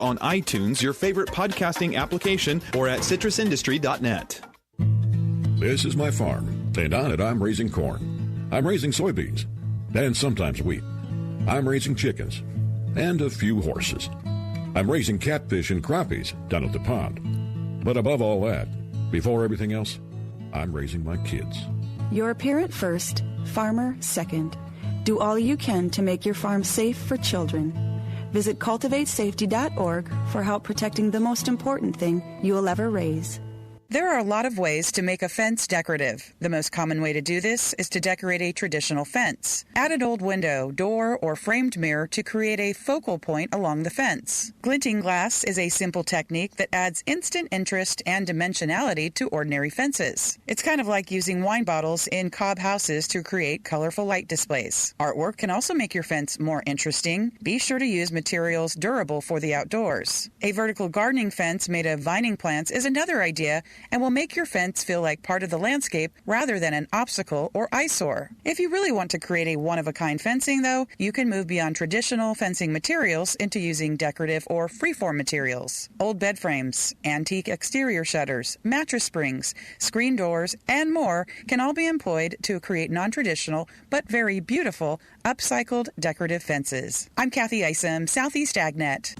on iTunes, your favorite podcasting application, or at citrusindustry.net. This is my farm, and on it I'm raising corn. I'm raising soybeans, and sometimes wheat. I'm raising chickens, and a few horses. I'm raising catfish and crappies down at the pond. But above all that, before everything else, I'm raising my kids. You're a parent first, farmer second. Do all you can to make your farm safe for children. Visit cultivatesafety.org for help protecting the most important thing you will ever raise. There are a lot of ways to make a fence decorative. The most common way to do this is to decorate a traditional fence. Add an old window, door, or framed mirror to create a focal point along the fence. Glinting glass is a simple technique that adds instant interest and dimensionality to ordinary fences. It's kind of like using wine bottles in cob houses to create colorful light displays. Artwork can also make your fence more interesting. Be sure to use materials durable for the outdoors. A vertical gardening fence made of vining plants is another idea and will make your fence feel like part of the landscape rather than an obstacle or eyesore. If you really want to create a one-of-a-kind fencing, though, you can move beyond traditional fencing materials into using decorative or freeform materials. Old bed frames, antique exterior shutters, mattress springs, screen doors, and more can all be employed to create non-traditional but very beautiful upcycled decorative fences. I'm Kathy Isom, Southeast AgNet.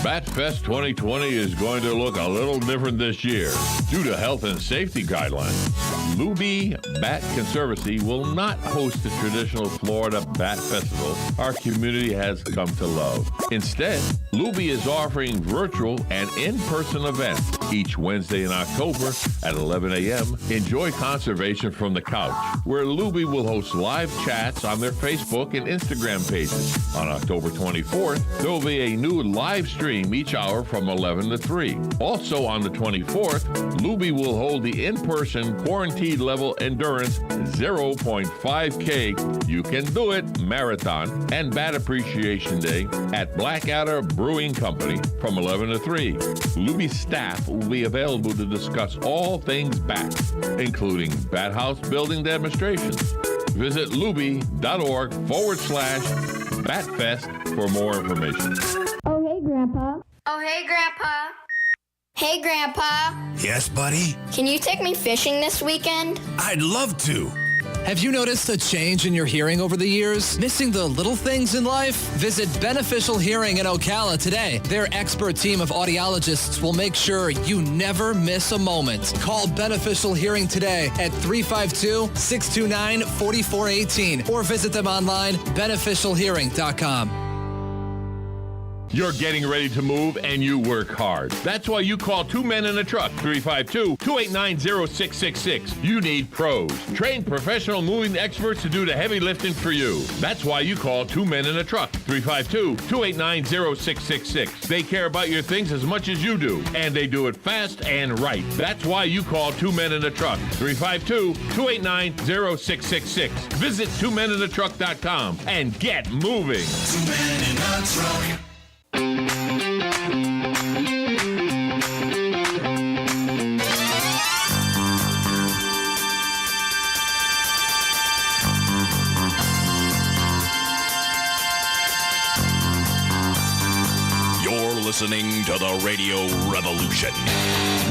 Bat Fest 2020 is going to look a little different this year due to health and safety guidelines. Luby Bat Conservancy will not host the traditional Florida Bat Festival our community has come to love. Instead, Luby is offering virtual and in-person events each Wednesday in October at 11 a.m. Enjoy conservation from the couch, where Luby will host live chats on their Facebook and Instagram pages. On October 24th, there will be a new live stream each hour from 11 to 3. Also on the 24th, Luby will hold the in-person quarantine level endurance 0.5K You Can Do It Marathon and Bat Appreciation Day at Blackadder Brewing Company from 11 to 3. Luby staff will be available to discuss all things bat, including bat house building demonstrations. Visit luby.org/batfest for more information. Oh, hey, Grandpa. Oh, hey, Grandpa. Hey, Grandpa. Yes, buddy? Can you take me fishing this weekend? I'd love to. Have you noticed a change in your hearing over the years? Missing the little things in life? Visit Beneficial Hearing in Ocala today. Their expert team of audiologists will make sure you never miss a moment. Call Beneficial Hearing today at 352-629-4418 or visit them online, beneficialhearing.com. You're getting ready to move and you work hard. That's why you call Two Men in a Truck, 352-289-0666. You need pros, trained professional moving experts to do the heavy lifting for you. That's why you call Two Men in a Truck, 352-289-0666. They care about your things as much as you do, and they do it fast and right. That's why you call Two Men in a Truck, 352-289-0666. Visit twomeninatruck.com and get moving. Two Men in a Truck. You're listening to the Radio Revolution.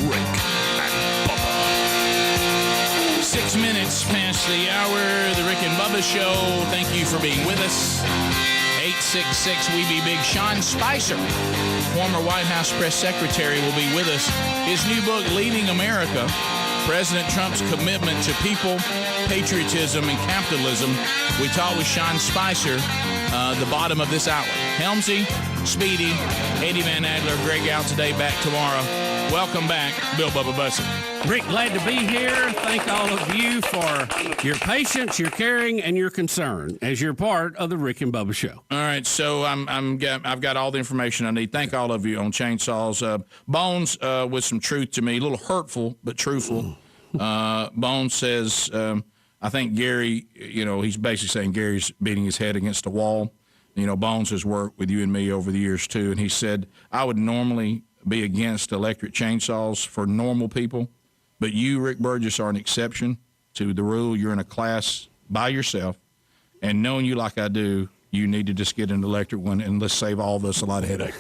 Rick and Bubba. 6 minutes past the hour, the Rick and Bubba Show. Thank you for being with us. 866-WE-BE-BIG. Sean Spicer, former White House press secretary, will be with us. His new book, Leading America, President Trump's Commitment to People, Patriotism, and Capitalism. We talk with Sean Spicer, the bottom of this hour. Helmsy, Speedy, Eddie Van Adler, Greg out today, back tomorrow. Welcome back, Bill Bubba Bussett. Rick, glad to be here. Thank all of you for your patience, your caring, and your concern as you're part of the Rick and Bubba Show. All right, so I've got all the information I need. Thank all of you on chainsaws. Bones with some truth to me, a little hurtful but truthful. Bones says, I think Gary, he's basically saying Gary's beating his head against a wall. Bones has worked with you and me over the years too, and he said I would normally be against electric chainsaws for normal people. But you, Rick Burgess, are an exception to the rule. You're in a class by yourself. And knowing you like I do, you need to just get an electric one, and let's save all of us a lot of headache.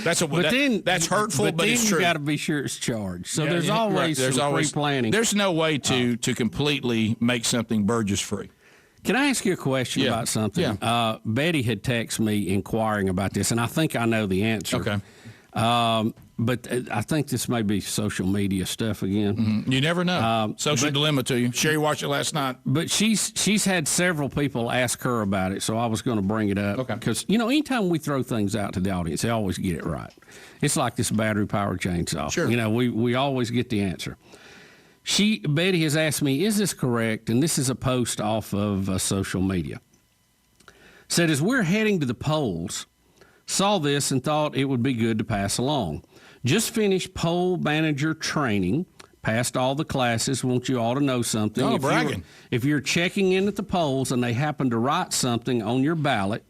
That's hurtful, but it's true. You got to be sure it's charged. So there's always pre-planning. There's no way to completely make something Burgess free. Can I ask you a question about something? Yeah. Betty had texted me inquiring about this, and I think I know the answer. Okay. But I think this may be social media stuff again. Mm-hmm. You never know. Social dilemma to you. Sherry watched it last night. But she's had several people ask her about it, so I was going to bring it up. Okay. Because, anytime we throw things out to the audience, they always get it right. It's like this battery-powered chainsaw. Sure. We always get the answer. Betty has asked me, is this correct? And this is a post off of social media. Said, as we're heading to the polls, saw this and thought it would be good to pass along. Just finished poll manager training, passed all the classes. Want you all to know something. Oh, bragging. If you're checking in at the polls and they happen to write something on your ballot,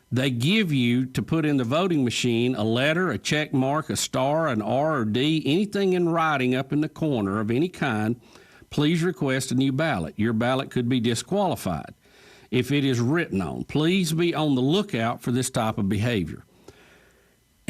they give you to put in the voting machine a letter, a check mark, a star, an R or D, anything in writing up in the corner of any kind. Please request a new ballot. Your ballot could be disqualified if it is written on. Please be on the lookout for this type of behavior.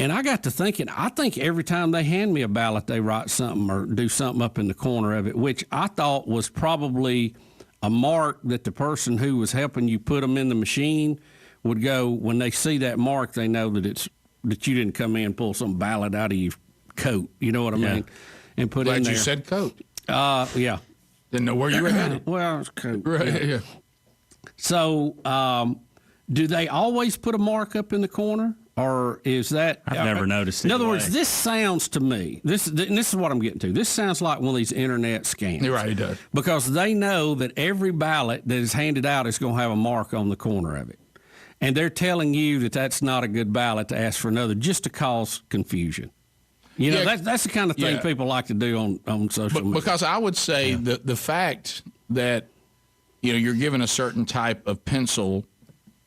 And I got to thinking, I think every time they hand me a ballot, they write something or do something up in the corner of it, which I thought was probably a mark that the person who was helping you put them in the machine would go, when they see that mark, they know that you didn't come in and pull some ballot out of your coat. You know what I mean? And put Glad in there. you said coat. Yeah. Didn't know where you were headed. Well, it's coat. Right, yeah. So, do they always put a mark up in the corner? Or is that... I've never noticed it. In other words, this sounds to me, this is what I'm getting to. This sounds like one of these internet scams. You're right, it does. Because they know that every ballot that is handed out is going to have a mark on the corner of it. And they're telling you that that's not a good ballot to ask for another just to cause confusion. That's the kind of thing people like to do on social media. Because I would say the fact that, you're given a certain type of pencil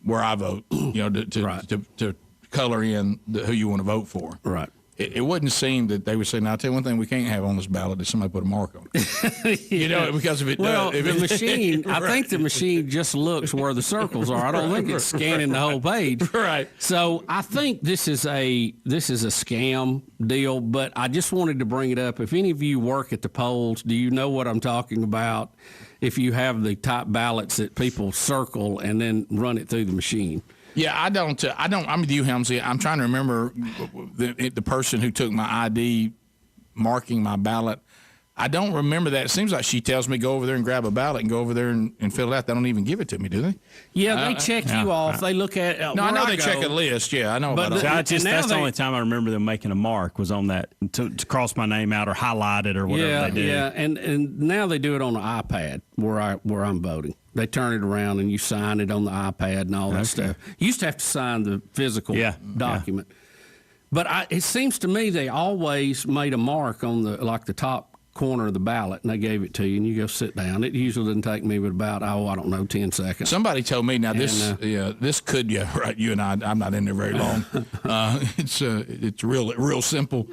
where I vote, to color in who you want to vote for. Right. It wouldn't seem that they would say, now, I'll tell you one thing we can't have on this ballot is somebody put a mark on it. Because if it does. Well, the machine, I think the machine just looks where the circles are. I don't think it's scanning the whole page. Right. So I think this is a scam deal, but I just wanted to bring it up. If any of you work at the polls, do you know what I'm talking about? If you have the type ballots that people circle and then run it through the machine. Yeah, I don't. I'm with you, Helmsley. I'm trying to remember the person who took my ID, marking my ballot. I don't remember that. It seems like she tells me go over there and grab a ballot and go over there and fill it out. They don't even give it to me, do they? Yeah, they check you off. They look at. No, I know they check a list. Yeah, I know about that. That's the only time I remember them making a mark was on that to cross my name out or highlight it or whatever they do. Yeah, and now they do it on the iPad where I'm voting. They turn it around and you sign it on the iPad and all that stuff. You used to have to sign the physical document. Yeah. But it seems to me they always made a mark on the top corner of the ballot, and they gave it to you, and you go sit down. It usually doesn't take me but about, 10 seconds. Somebody told me, now this could, right, you and I'm not in there very long. It's real simple.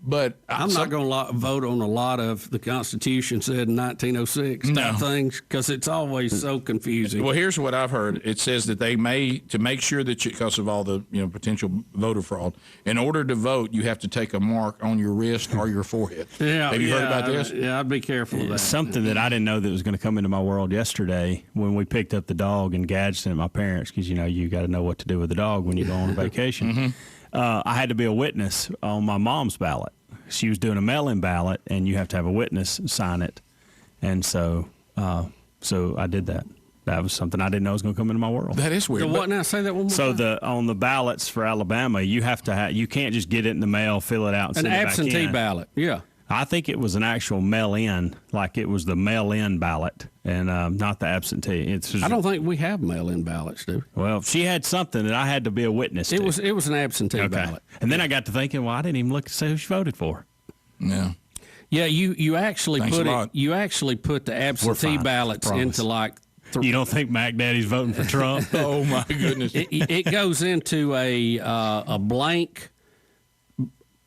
But I'm not going to vote on a lot of the Constitution said in 1906 type things because it's always so confusing. Well, here's what I've heard. It says that they may, to make sure that because of all the potential voter fraud, in order to vote, you have to take a mark on your wrist or your forehead. Have you heard about this? Yeah, I'd be careful of that. Something that I didn't know that was going to come into my world yesterday when we picked up the dog and Gadsden at my parents, because you got to know what to do with the dog when you go on a vacation. Mm-hmm. I had to be a witness on my mom's ballot. She was doing a mail-in ballot, and you have to have a witness sign it. And so I did that. That was something I didn't know was going to come into my world. That is weird. So what now? Say that one more time. So on the ballots for Alabama, you have to you can't just get it in the mail, fill it out, and send it back in. An absentee ballot, yeah. I think it was an actual mail-in, like it was the mail-in ballot, and not the absentee. I don't think we have mail-in ballots, do we? Well, she had something that I had to be a witness to. It was an absentee ballot. And then I got to thinking, well, I didn't even look to see who she voted for. Yeah. Yeah, you actually put the absentee ballots into like. You don't think Mac Daddy's voting for Trump? Oh my goodness! It goes into a blank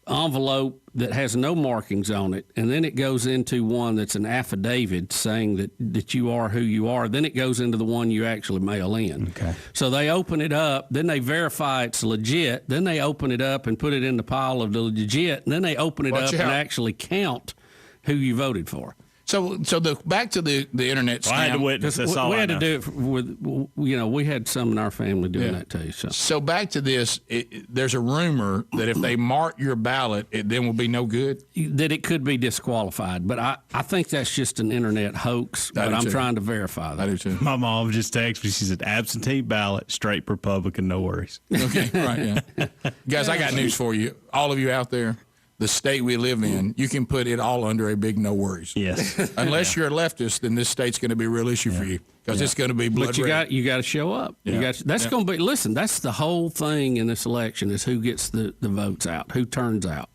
envelope that has no markings on it, and then it goes into one that's an affidavit saying that you are who you are. Then it goes into the one you actually mail in. Okay. So they open it up, then they verify it's legit, then they open it up and put it in the pile of the legit, and then they open it up and actually count who you voted for. So back to the internet scam. Well, I had to witness this. We had to do it with, we had some in our family doing that too. So back to this, there's a rumor that if they mark your ballot, it then will be no good? That it could be disqualified. But I think that's just an internet hoax, but I'm trying to verify that. I do too. My mom just texted me. She said, absentee ballot, straight Republican, no worries. Okay, right, yeah. Guys, I got news for you. All of you out there. The state we live in, you can put it all under a big no worries. Yes. Unless you're a leftist, then this state's going to be a real issue for you because it's going to be blood red. But you got to show up. Yeah. That's going to be. Listen, that's the whole thing in this election is who gets the votes out, who turns out.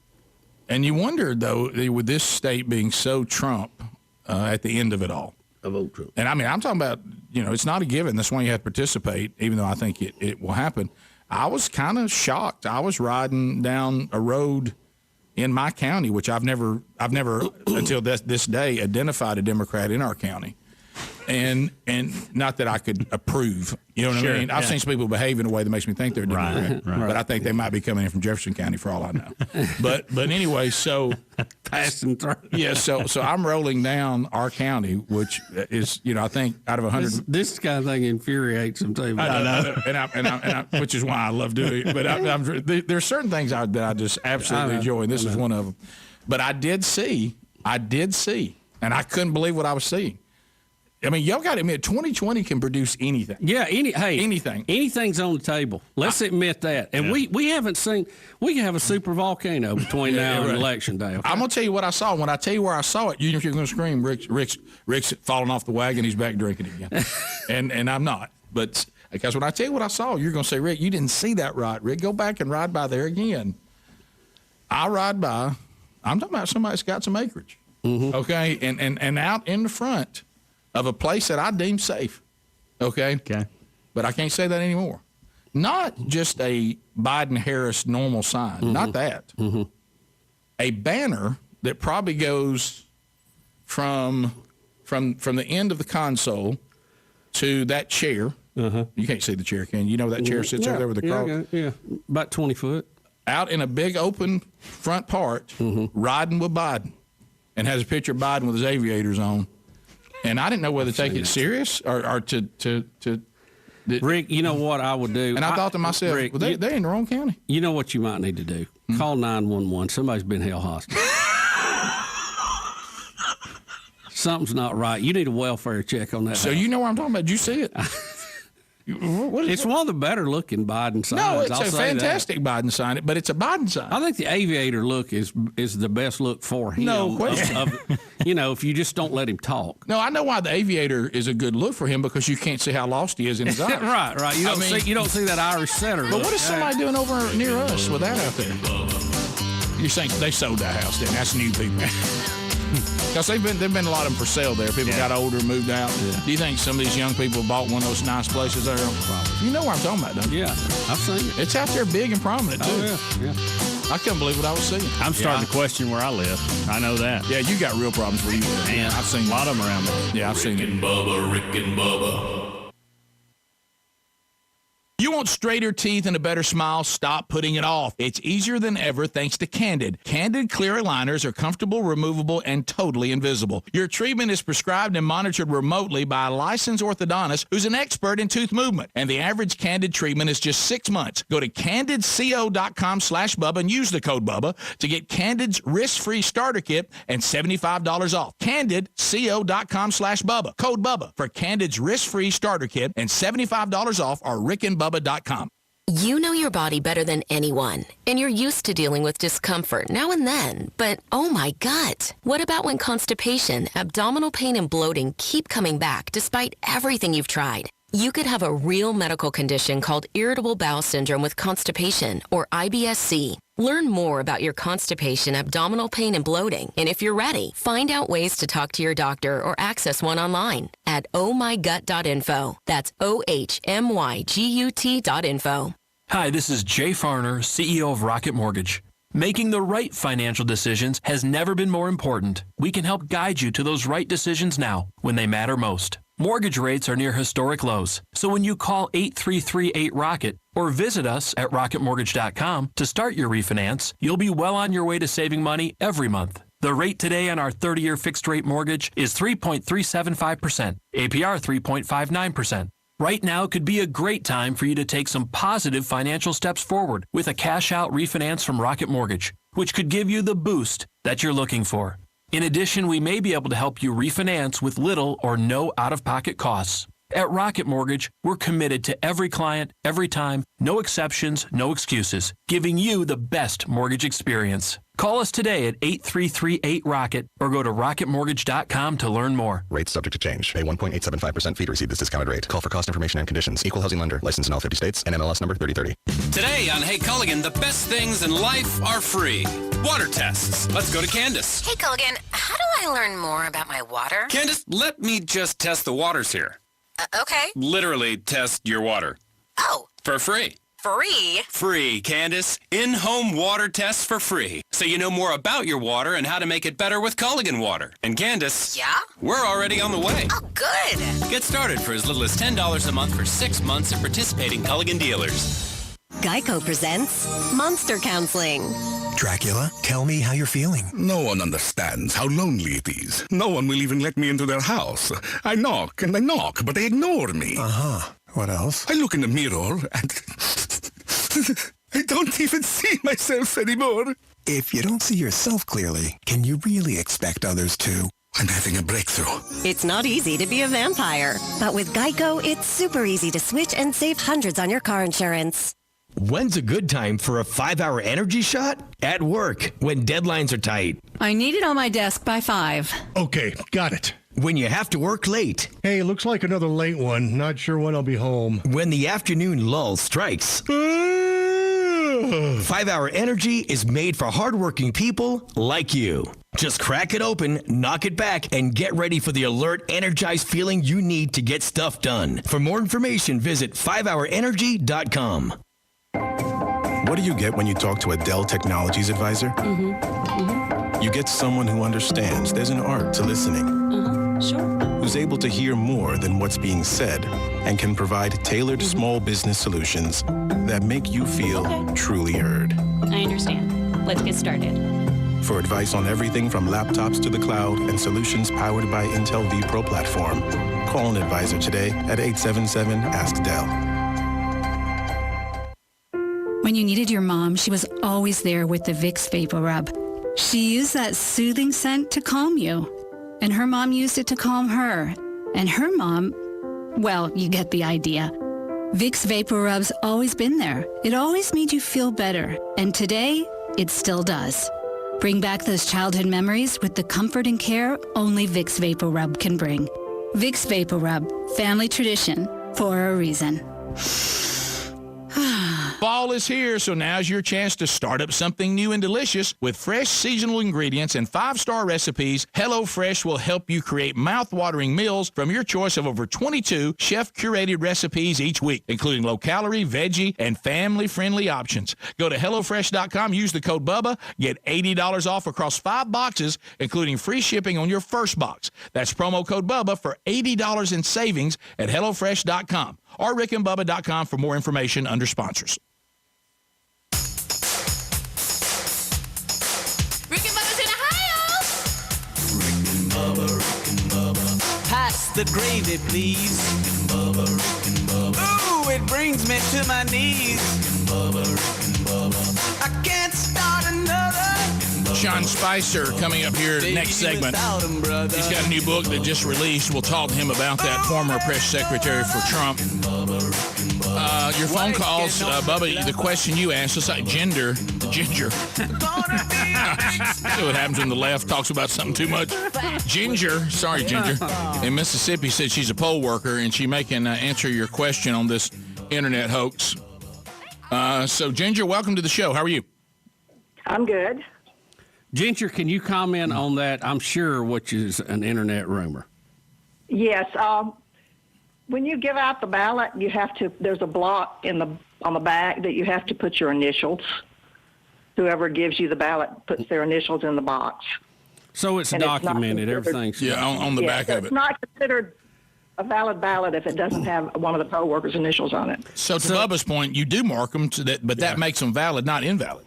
And you wonder though, with this state being so Trump at the end of it all. I vote Trump. And I mean, I'm talking about it's not a given. That's why you have to participate, even though I think it will happen. I was kind of shocked. I was riding down a road in my county, which I've never until this day identified a Democrat in our county, and not that I could approve. You know what I mean? I've seen some people behave in a way that makes me think they're a Democrat, but I think they might be coming in from Jefferson County for all I know. But anyway, so passing through. Yeah, so I'm rolling down our county, which is I think out of 100. This kind of thing infuriates them too. I know. And I, which is why I love doing it. But there's certain things that I just absolutely enjoy, and this is one of them. But I did see, and I couldn't believe what I was seeing. I mean, y'all got to admit, 2020 can produce anything. Yeah, anything. Anything's on the table. Let's admit that. And we haven't seen. We have a super volcano between now and Election Day. Okay? I'm gonna tell you what I saw. When I tell you where I saw it, you're gonna scream, Rick's falling off the wagon. He's back drinking again, and I'm not. But because when I tell you what I saw, you're gonna say, Rick, you didn't see that right. Rick, go back and ride by there again. I ride by. I'm talking about somebody that's got some acreage. Mm-hmm. Okay, and out in the front of a place that I deem safe. Okay? But I can't say that anymore. Not just a Biden-Harris normal sign. Not that. A banner that probably goes from the end of the console to that chair. You can't see the chair, can you? You know where that chair sits over there with the cross? Yeah, about 20 foot. Out in a big open front part, riding with Biden, and has a picture of Biden with his aviators on. And I didn't know whether to take it serious or to Rick, you know what I would do? And I thought to myself, Rick, they're in the wrong county. You know what you might need to do? Call 911. Somebody's been held hostage. Something's not right. You need a welfare check on that. So you know what I'm talking about? Did you see it? It's one of the better looking Biden signs. No, it's a fantastic Biden sign, but it's a Biden sign. I think the aviator look is the best look for him. No question. If you just don't let him talk. No, I know why the aviator is a good look for him because you can't see how lost he is in his eyes. Right. You don't see that Irish setter. But what is somebody doing over near us with that out there? You're saying they sold that house, then? That's new people. Because there've been a lot of them for sale there. People got older, moved out. Yeah. Do you think some of these young people bought one of those nice places there? Probably. You know what I'm talking about, don't you? Yeah, I've seen it. It's out there big and prominent, too. Oh, yeah. I couldn't believe what I was seeing. I'm starting to question where I live. I know that. Yeah, you got real problems where you live. Man, I've seen a lot of them around there. Yeah, I've seen it. Rick and Bubba. You want straighter teeth and a better smile? Stop putting it off. It's easier than ever thanks to Candid. Candid clear aligners are comfortable, removable, and totally invisible. Your treatment is prescribed and monitored remotely by a licensed orthodontist who's an expert in tooth movement. And the average Candid treatment is just 6 months. Go to candidco.com/Bubba and use the code Bubba to get Candid's risk-free starter kit and $75 off. candidco.com/Bubba. Code Bubba for Candid's risk-free starter kit and $75 off our rickandbubba.com. You know your body better than anyone, and you're used to dealing with discomfort now and then. But oh my gut, what about when constipation, abdominal pain, and bloating keep coming back despite everything you've tried? You could have a real medical condition called irritable bowel syndrome with constipation, or IBS-C. Learn more about your constipation, abdominal pain, and bloating. And if you're ready, find out ways to talk to your doctor or access one online at ohmygut.info. That's OHMYGUT.info. Hi, this is Jay Farner, CEO of Rocket Mortgage. Making the right financial decisions has never been more important. We can help guide you to those right decisions now, when they matter most. Mortgage rates are near historic lows, so when you call 8338-ROCKET or visit us at rocketmortgage.com to start your refinance, you'll be well on your way to saving money every month. The rate today on our 30-year fixed-rate mortgage is 3.375%, APR 3.59%. Right now could be a great time for you to take some positive financial steps forward with a cash-out refinance from Rocket Mortgage, which could give you the boost that you're looking for. In addition, we may be able to help you refinance with little or no out-of-pocket costs. At Rocket Mortgage, we're committed to every client, every time, no exceptions, no excuses, giving you the best mortgage experience. Call us today at 8338-ROCKET or go to rocketmortgage.com to learn more. Rates subject to change. Pay 1.875% fee to receive this discounted rate. Call for cost information and conditions. Equal housing lender. Licensed in all 50 states. NMLS number 3030. Today on Hey Culligan, the best things in life are free. Water tests. Let's go to Candace. Hey, Culligan, how do I learn more about my water? Candace, let me just test the waters here. Okay. Literally test your water. Oh. For free. Free? Free, Candace. In-home water tests for free. So you know more about your water and how to make it better with Culligan water. And Candace. Yeah? We're already on the way. Oh, good. Get started for as little as $10 a month for 6 months at participating Culligan dealers. Geico presents Monster Counseling. Dracula, tell me how you're feeling. No one understands how lonely it is. No one will even let me into their house. I knock and I knock, but they ignore me. Uh-huh. What else? I look in the mirror and I don't even see myself anymore. If you don't see yourself clearly, can you really expect others to? I'm having a breakthrough. It's not easy to be a vampire, but with Geico, it's super easy to switch and save hundreds on your car insurance. When's a good time for a 5-hour energy shot? At work, when deadlines are tight. I need it on my desk by 5. Okay, got it. When you have to work late. Hey, looks like another late one. Not sure when I'll be home. When the afternoon lull strikes. 5-hour energy is made for hardworking people like you. Just crack it open, knock it back, and get ready for the alert, energized feeling you need to get stuff done. For more information, visit 5hourenergy.com. What do you get when you talk to a Dell Technologies advisor? You get someone who understands there's an art to listening. Who's able to hear more than what's being said and can provide tailored small business solutions that make you feel truly heard. I understand. Let's get started. For advice on everything from laptops to the cloud and solutions powered by Intel vPro platform, call an advisor today at 877-ASK-DELL. When you needed your mom, she was always there with the Vicks Vapor Rub. She used that soothing scent to calm you. And her mom used it to calm her. And her mom, well, you get the idea. Vicks Vapor Rub's always been there. It always made you feel better. And today, it still does. Bring back those childhood memories with the comfort and care only Vicks Vapor Rub can bring. Vicks Vapor Rub, family tradition for a reason. Fall is here, so now's your chance to start up something new and delicious with fresh seasonal ingredients and 5-star recipes. HelloFresh will help you create mouth-watering meals from your choice of over 22 chef-curated recipes each week, including low-calorie, veggie, and family-friendly options. Go to HelloFresh.com, use the code BUBBA, get $80 off across 5 boxes, including free shipping on your first box. That's promo code BUBBA for $80 in savings at HelloFresh.com or rickandbubba.com for more information under sponsors. Rick and Bubba's in Ohio! Rick and Bubba. Pass the gravy, please. Rick and Bubba. Ooh, it brings me to my knees. Rick and Bubba. I can't start another. Sean Spicer coming up here next segment. He's got a new book that just released. We'll talk to him about that, former press secretary for Trump. Your phone calls, Bubba, the question you asked, it's like Ginger. See what happens when the left talks about something too much. Ginger in Mississippi said she's a poll worker and she may can answer your question on this internet hoax. So Ginger, welcome to the show. How are you? I'm good. Ginger, can you comment on that? I'm sure, which is an internet rumor. Yes. When you give out the ballot, you have to. There's a block on the back that you have to put your initials. whoever gives you the ballot puts their initials in the box. So it's And it's not documented. considered- Everything's on the back so of it. It's not considered a valid ballot if it doesn't have one of the poll workers' initials on it. So to Bubba's point, you do mark them, but that makes them valid, not invalid.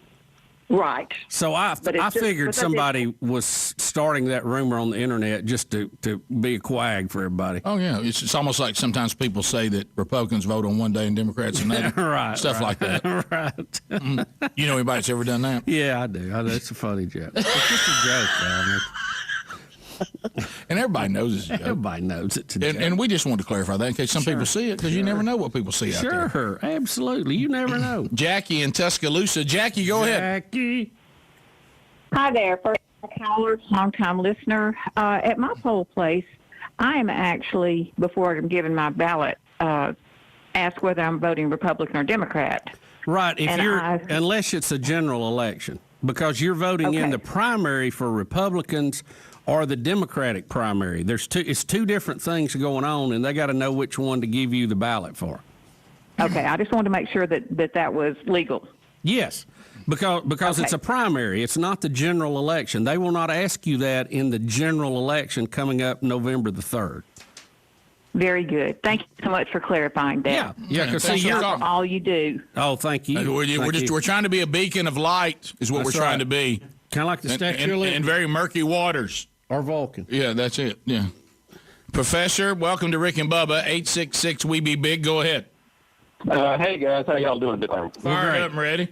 Right. So I But it's just- figured but that somebody was starting that rumor on the internet just to be a quag for everybody. Oh, yeah. It's almost like sometimes people say that Republicans vote on one day and Democrats another. Right. Stuff like that. Right. You know anybody that's ever done that? Yeah, I do. That's a funny joke. It's just a joke, man. And everybody knows it's a joke. Everybody knows it's a joke. And we just want to clarify that in case some people see it, because you never know what people see out there. Sure, absolutely. You never know. Jackie in Tuscaloosa. Jackie, go ahead. Jackie. Hi there, first caller, long-time listener. At my poll place, I am actually, before I'm giving my ballot, asked whether I'm voting Republican or Democrat. Right, if And unless it's a general election, because you're voting in the primary for Republicans or the Democratic primary. It's two different things going on, and they got to know which one to give you the ballot for. Okay, I just wanted to make sure that was legal. Yes, because it's a primary. It's not the general election. They will not ask you that in the general election coming up November the 3rd. Very good. Thank you so much for clarifying that. Yeah, because Thank you for all you do. Oh, thank you. We're trying to be a beacon of light, is what That's we're trying right. to be. Kind of like the Statue of Liberty. In very murky waters. Or Vulcan. Yeah, that's it. Yeah. Professor, welcome to Rick and Bubba. 866 We Be Big. Go ahead. Hey guys, how y'all doing today? Fired up and ready.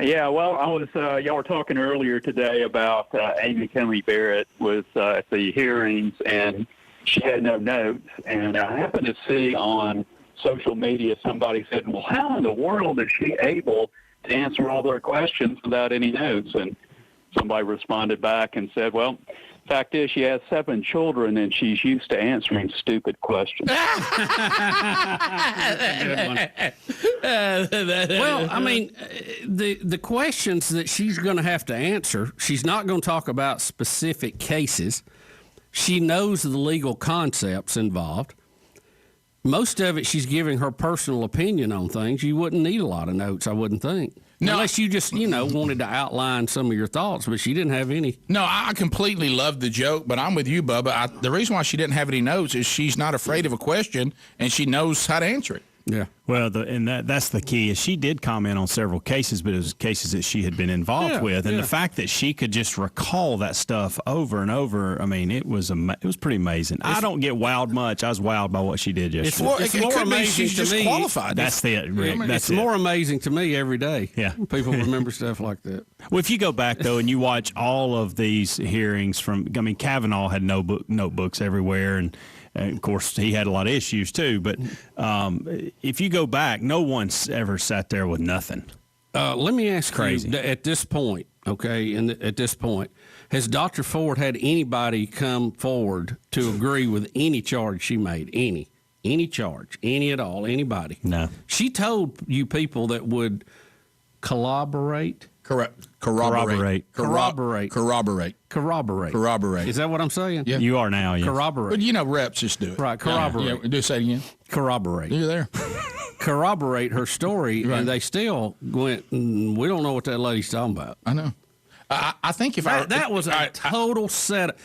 Yeah, well, I was y'all were talking earlier today about Amy Coney Barrett was at the hearings and she had no notes, and I happened to see on social media somebody said, "Well, how in the world is she able to answer all their questions without any notes?" And somebody responded back and said, "Well, fact is, she has 7 children, and she's used to answering stupid questions." Well, I mean, the questions that she's going to have to answer, she's not going to talk about specific cases. She knows the legal concepts involved. Most of it, she's giving her personal opinion on things. You wouldn't need a lot of notes, I wouldn't think. No. Unless you just, wanted to outline some of your thoughts, but she didn't have any. No, I completely love the joke, but I'm with you, Bubba. The reason why she didn't have any notes is she's not afraid of a question, and she knows how to answer it. Yeah. Well, that's the key. Is she did comment on several cases, but it was cases that she had been involved with, and the fact that she could just recall that stuff over and over. I mean, it was pretty amazing. I don't get wowed much. I was wowed by what she did yesterday. It's more amazing to me. Qualified. That's it, Rick. It's more amazing to me every day. Yeah, people remember stuff like that. Well, if you go back though and you watch all of these hearings Kavanaugh had notebooks everywhere, and of course, he had a lot of issues too. But if you go back, no one's ever sat there with nothing. Let me ask Crazy. you, at this point, okay, at this point, has Dr. Ford had anybody come forward to agree with any charge she made? Any charge, any at all, anybody? No. She told you people that would corroborate. Corroborate. Is that what I'm saying? Yeah. You are now. Yes. Corroborate. But reps just do it. Right, corroborate. Yeah, do say it again. Corroborate. You're there. Corroborate her story, Right. and they still went, we don't know what that lady's talking about. I know. I think that was a total setup.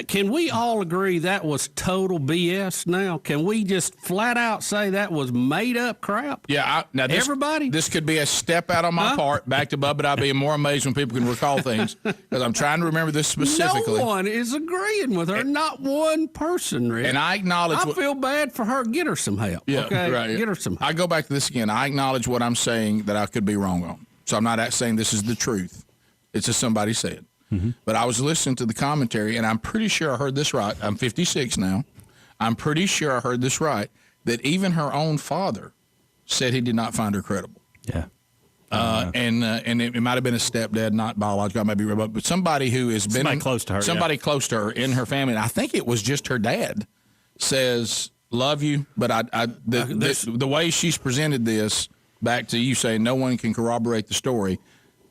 Can we all agree that was total BS now? Can we just flat out say that was made up crap? Yeah. Everybody? This could be a step out on my part. Back to Bubba, I'll be more amazed when people can recall things because I'm trying to remember this specifically. No one is agreeing with her. Not one person, Rick. And I acknowledge. I feel bad for her. Get her some help. Yeah, okay? right. Get her some help. I go back to this again. I acknowledge what I'm saying that I could be wrong on. So I'm not saying this is the truth. It's just somebody said. But I was listening to the commentary, and I'm pretty sure I heard this right. I'm 56 now. I'm pretty sure I heard this right, that even her own father said he did not find her credible. Yeah. And it might have been a stepdad, not biological, maybe, but somebody who has been somebody close to her. Somebody close to her in her family. And I think it was just her dad says, "Love you," but the way she's presented this, back to you saying no one can corroborate the story.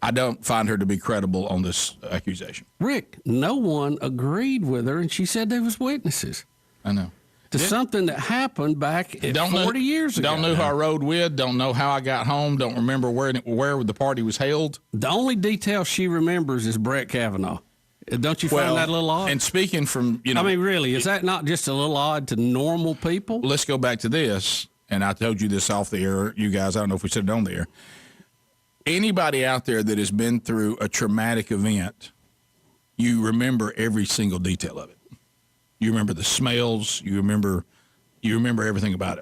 I don't find her to be credible on this accusation. Rick, no one agreed with her, and she said there was witnesses. I know. to something that happened back 40 years ago. Don't know who I rode with. Don't know how I got home. Don't remember where the party was held. The only detail she remembers is Brett Kavanaugh. Don't you find that a little odd? And speaking from, I mean, really, is that not just a little odd to normal people? Let's go back to this, and I told you this off the air, you guys. I don't know if we said it on the air. Anybody out there that has been through a traumatic event, you remember every single detail of it. You remember the smells. You remember everything about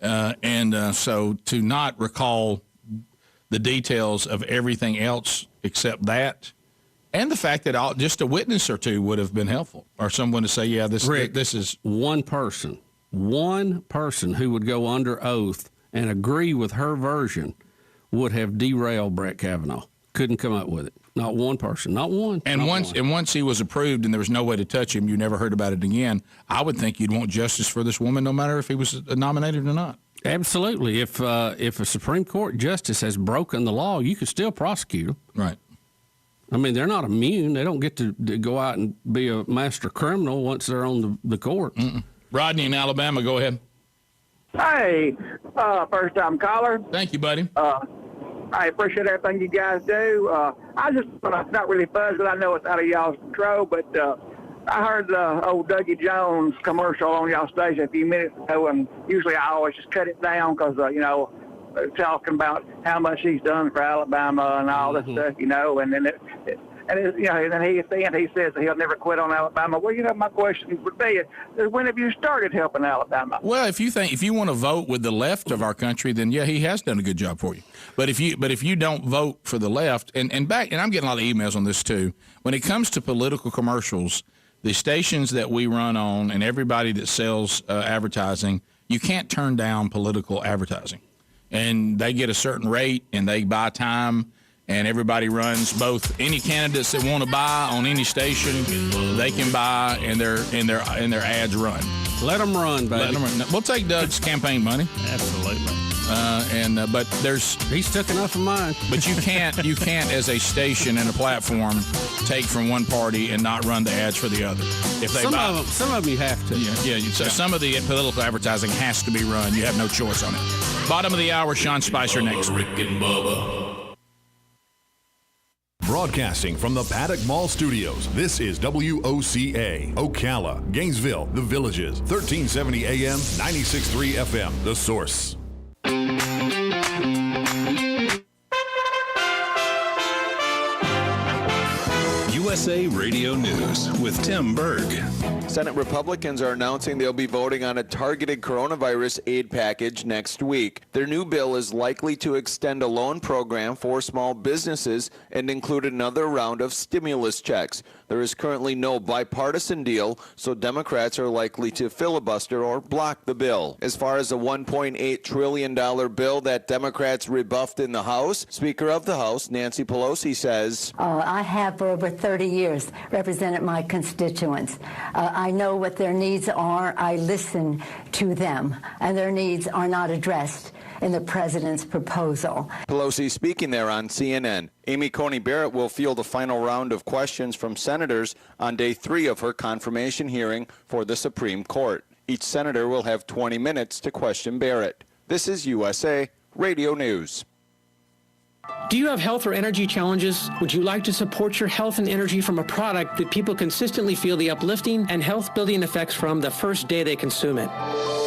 it. So to not recall the details of everything else except that, and the fact that just a witness or two would have been helpful, or someone to say, yeah, this is one person who would go under oath and agree with her version would have derailed Brett Kavanaugh. Couldn't come up with it. Not one person. Not one. And once he was approved and there was no way to touch him, you never heard about it again. I would think you'd want justice for this woman, no matter if he was nominated or not. Absolutely. If a Supreme Court justice has broken the law, you could still prosecute him. Right. I mean, they're not immune. They don't get to go out and be a master criminal once they're on the court. Rodney in Alabama, go ahead. Hey, first-time caller. Thank you, buddy. I appreciate everything you guys do. I just not really buzzed because I know it's out of y'all's control, but I heard the old Dougie Jones commercial on y'all station a few minutes ago, and usually I always just cut it down because, they're talking about how much he's done for Alabama and all this stuff, and then then he says that he'll never quit on Alabama. Well, my question would be, when have you started helping Alabama? Well, if you want to vote with the left of our country, then yeah, he has done a good job for you. But if you don't vote for the left, and I'm getting a lot of emails on this too. When it comes to political commercials, the stations that we run on and everybody that sells advertising, you can't turn down political advertising. And they get a certain rate, and they buy time, and everybody runs both. Any candidates that want to buy on any station, they can buy, and their ads run. Let them run, baby. Let them run. We'll take Doug's campaign money. Absolutely. But he's took enough of mine. But you can't as a station and a platform take from one party and not run the ads for the other. If they some of them you have to. Yeah. So some of the political advertising has to be run. You have no choice on it. Bottom of the hour, Sean Spicer next. Rick and Bubba. Broadcasting from the Paddock Mall Studios, this is WOCA, Ocala, Gainesville, The Villages, 1370 AM, 96.3 FM, The Source. USA Radio News with Tim Berg. Senate Republicans are announcing they'll be voting on a targeted coronavirus aid package next week. Their new bill is likely to extend a loan program for small businesses and include another round of stimulus checks. There is currently no bipartisan deal, so Democrats are likely to filibuster or block the bill. As far as the $1.8 trillion bill that Democrats rebuffed in the House, Speaker of the House, Nancy Pelosi, says, I have for over 30 years represented my constituents. I know what their needs are. I listen to them, and their needs are not addressed in the president's proposal. Pelosi speaking there on CNN. Amy Coney Barrett will field the final round of questions from senators on day 3 of her confirmation hearing for the Supreme Court. Each senator will have 20 minutes to question Barrett. This is USA Radio News. Do you have health or energy challenges? Would you like to support your health and energy from a product that people consistently feel the uplifting and health-building effects from the first day they consume it?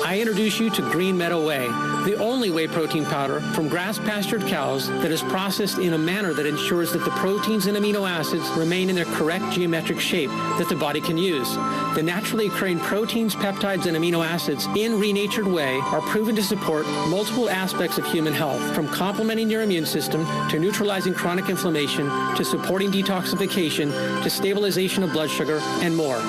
I introduce you to Green Meadow Whey, the only whey protein powder from grass-pastured cows that is processed in a manner that ensures that the proteins and amino acids remain in their correct geometric shape that the body can use. The naturally occurring proteins, peptides, and amino acids in renatured whey are proven to support multiple aspects of human health, from complementing your immune system to neutralizing chronic inflammation to supporting detoxification to stabilization of blood sugar and more.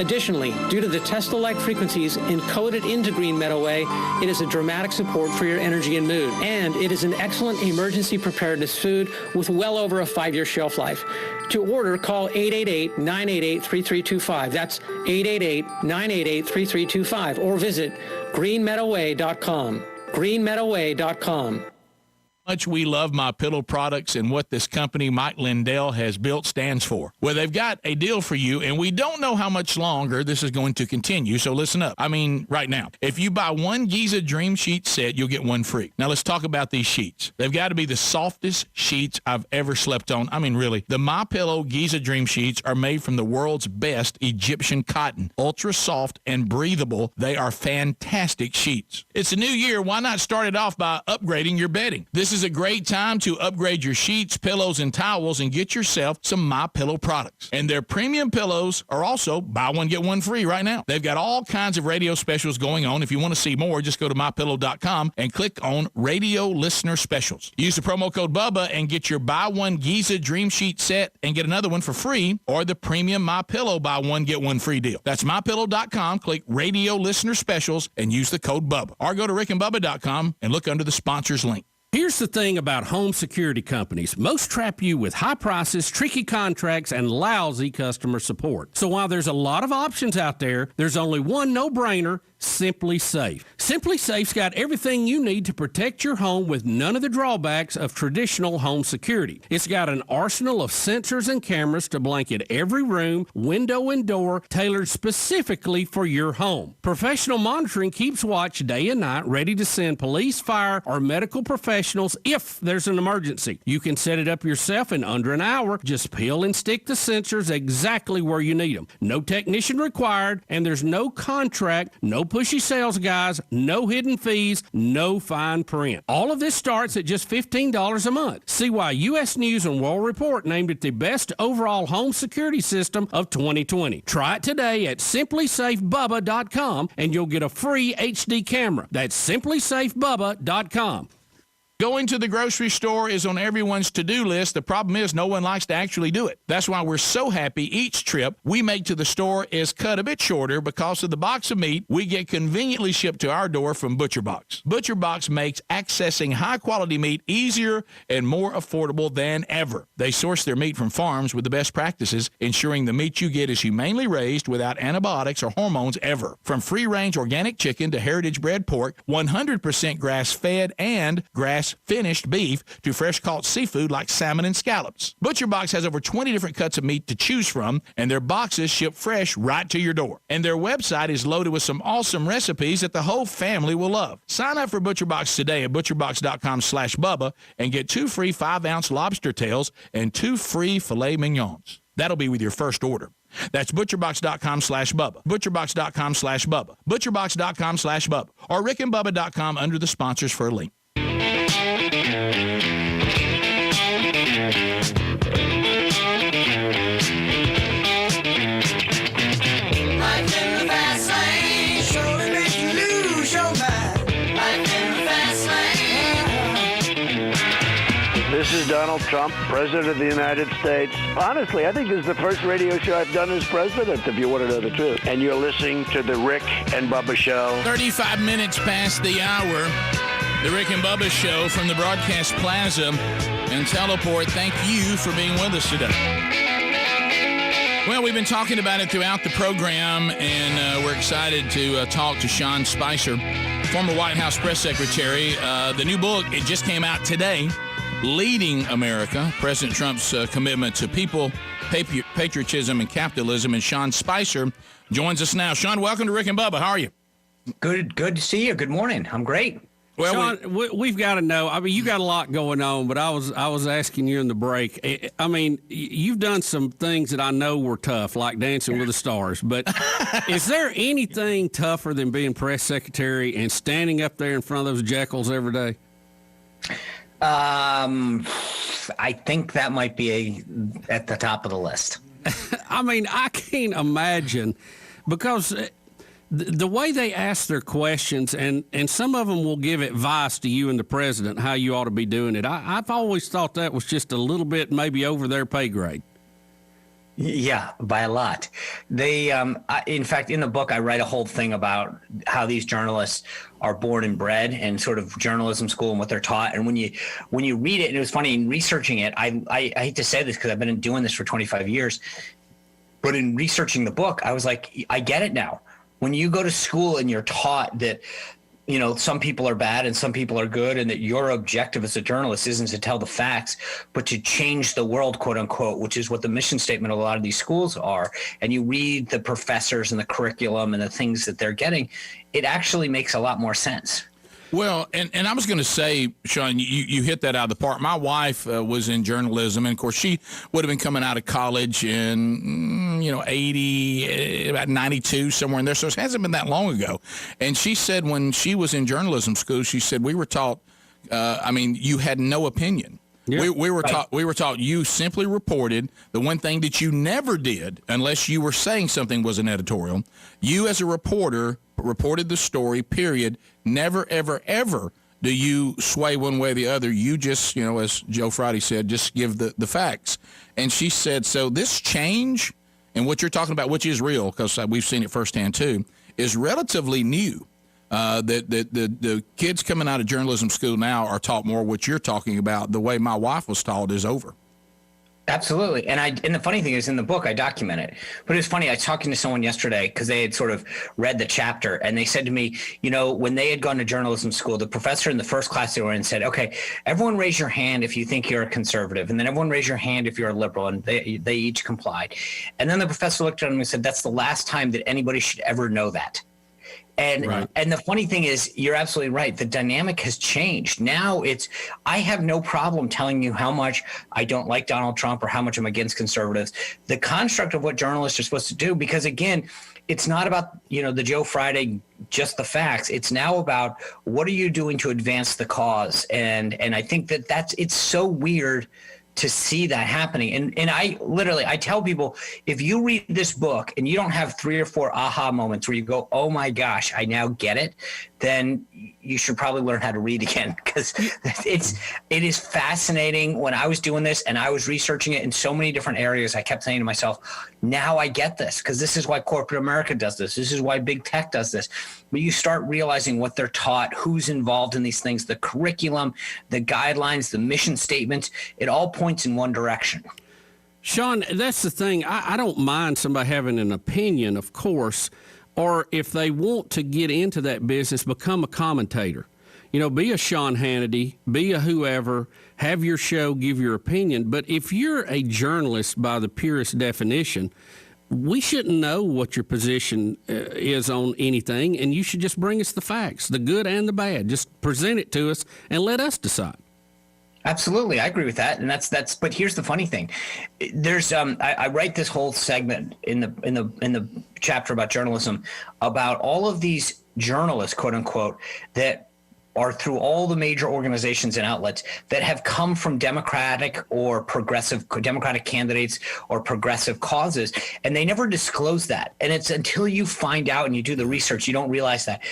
Additionally, due to the Tesla-like frequencies encoded into Green Meadow Whey, it is a dramatic support for your energy and mood. And it is an excellent emergency preparedness food with well over a 5-year shelf life. To order, call 888-988-3325. That's 888-988-3325. Or visit greenmeadowway.com. greenmeadowway.com. much we love My Pillow products and what this company Mike Lindell has built stands for. Well, they've got a deal for you, and we don't know how much longer this is going to continue, so listen up. I mean, right now. If you buy one Giza Dream Sheet set, you'll get one free. Now, let's talk about these sheets. They've got to be the softest sheets I've ever slept on. I mean, really. The My Pillow Giza Dream Sheets are made from the world's best Egyptian cotton. Ultra soft and breathable. They are fantastic sheets. It's a new year. Why not start it off by upgrading your bedding? This is a great time to upgrade your sheets, pillows, and towels and get yourself some My Pillow products. And their premium pillows are also buy one, get one free right now. They've got all kinds of radio specials going on. If you want to see more, just go to MyPillow.com and click on Radio Listener Specials. Use the promo code BUBBA and get your buy one Giza Dream Sheet set and get another one for free, or the premium My Pillow buy one, get one free deal. That's MyPillow.com, click Radio Listener Specials, and use the code BUBBA. Or go to RickandBubba.com and look under the sponsors link. Here's the thing about home security companies. Most trap you with high prices, tricky contracts, and lousy customer support. So while there's a lot of options out there, there's only one no-brainer: Simply Safe. Simply Safe's got everything you need to protect your home with none of the drawbacks of traditional home security. It's got an arsenal of sensors and cameras to blanket every room, window, and door, tailored specifically for your home. Professional monitoring keeps watch day and night, ready to send police, fire, or medical professionals if there's an emergency. You can set it up yourself in under an hour. Just peel and stick the sensors exactly where you need them. No technician required, and there's no contract, no pushy sales guys, no hidden fees, no fine print. All of this starts at just $15 a month. See why U.S. News and World Report named it the best overall home security system of 2020. Try it today at simplysafebubba.com and you'll get a free HD camera. That's simplysafebubba.com. Going to the grocery store is on everyone's to-do list. The problem is no one likes to actually do it. That's why we're so happy each trip we make to the store is cut a bit shorter because of the box of meat we get conveniently shipped to our door from ButcherBox. ButcherBox makes accessing high-quality meat easier and more affordable than ever. They source their meat from farms with the best practices, ensuring the meat you get is humanely raised without antibiotics or hormones ever. From free-range organic chicken to heritage-bred pork, 100% grass-fed and grass-finished beef to fresh-caught seafood like salmon and scallops. ButcherBox has over 20 different cuts of meat to choose from, and their boxes ship fresh right to your door. And their website is loaded with some awesome recipes that the whole family will love. Sign up for ButcherBox today at ButcherBox.com/Bubba and get 2 free 5-ounce lobster tails and 2 free filet mignons. That'll be with your first order. That's ButcherBox.com/Bubba. ButcherBox.com/Bubba. ButcherBox.com/Bubba. Or RickandBubba.com under the sponsors for a link. This is Donald Trump, President of the United States. Honestly, I think this is the first radio show I've done as president, if you want to know the truth. And you're listening to the Rick and Bubba Show. 35 minutes past the hour. The Rick and Bubba Show from the Broadcast Plaza and Teleport. Thank you for being with us today. Well, we've been talking about it throughout the program, and we're excited to talk to Sean Spicer, former White House press secretary. The new book, it just came out today, Leading America, President Trump's commitment to people, patriotism, and capitalism. And Sean Spicer joins us now. Sean, welcome to Rick and Bubba. How are you? Good to see you. Good morning. I'm great. Well, Sean, we've got to know. I mean, you got a lot going on, but I was asking you in the break. I mean, you've done some things that I know were tough, like Dancing with the Stars. But is there anything tougher than being press secretary and standing up there in front of those jackals every day? I think that might be at the top of the list. I mean, I can't imagine, because the way they ask their questions, and some of them will give advice to you and the president how you ought to be doing it. I've always thought that was just a little bit maybe over their pay grade. Yeah, by a lot. They, in fact, in the book, I write a whole thing about how these journalists are born and bred and sort of journalism school and what they're taught. And when you read it, and it was funny in researching it, I hate to say this because I've been doing this for 25 years, but in researching the book, I was like, I get it now. When you go to school and you're taught that some people are bad and some people are good, and that your objective as a journalist isn't to tell the facts, but to change the world, quote unquote, which is what the mission statement of a lot of these schools are. And you read the professors and the curriculum and the things that they're getting, it actually makes a lot more sense. Well, and I was going to say, Sean, you hit that out of the park. My wife was in journalism, and of course, she would have been coming out of college in, 80, about 92, somewhere in there. So it hasn't been that long ago. And she said when she was in journalism school, she said, we were taught, you had no opinion. Yeah. We were taught you simply reported. The one thing that you never did, unless you were saying something was an editorial, you as a reporter reported the story, period. Never, ever, ever do you sway one way or the other. You just, as Joe Friday said, just give the facts. And she said, so this change, and what you're talking about, which is real, because we've seen it firsthand too, is relatively new. The kids coming out of journalism school now are taught more what you're talking about. The way my wife was taught is over. Absolutely. And the funny thing is, in the book, I document it. But it was funny. I was talking to someone yesterday because they had sort of read the chapter, and they said to me, when they had gone to journalism school, the professor in the first class they were in said, okay, everyone raise your hand if you think you're a conservative, and then everyone raise your hand if you're a liberal, and they each complied. And then the professor looked at them and said, that's the last time that anybody should ever know that. And the funny thing is, you're absolutely right. The dynamic has changed. Now I have no problem telling you how much I don't like Donald Trump or how much I'm against conservatives. The construct of what journalists are supposed to do, because again, it's not about, the Joe Friday, just the facts. It's now about what are you doing to advance the cause? And I think it's so weird to see that happening. And I tell people, if you read this book and you don't have 3 or 4 aha moments where you go, oh my gosh, I now get it, then you should probably learn how to read again, because it is fascinating. When I was doing this and I was researching it in so many different areas, I kept saying to myself, now I get this, because this is why corporate America does this. This is why big tech does this. But you start realizing what they're taught, who's involved in these things, the curriculum, the guidelines, the mission statements, it all points in one direction. Sean, that's the thing. I don't mind somebody having an opinion, of course, or if they want to get into that business, become a commentator. Be a Sean Hannity, be a whoever, have your show, give your opinion. But if you're a journalist by the purest definition, we shouldn't know what your position is on anything, and you should just bring us the facts, the good and the bad. Just present it to us and let us decide. Absolutely, I agree with that, and that's. But here's the funny thing: there's I write this whole segment in the chapter about journalism about all of these journalists, quote unquote, that are through all the major organizations and outlets that have come from Democratic candidates or progressive causes, and they never disclose that. And it's until you find out and you do the research, you don't realize that.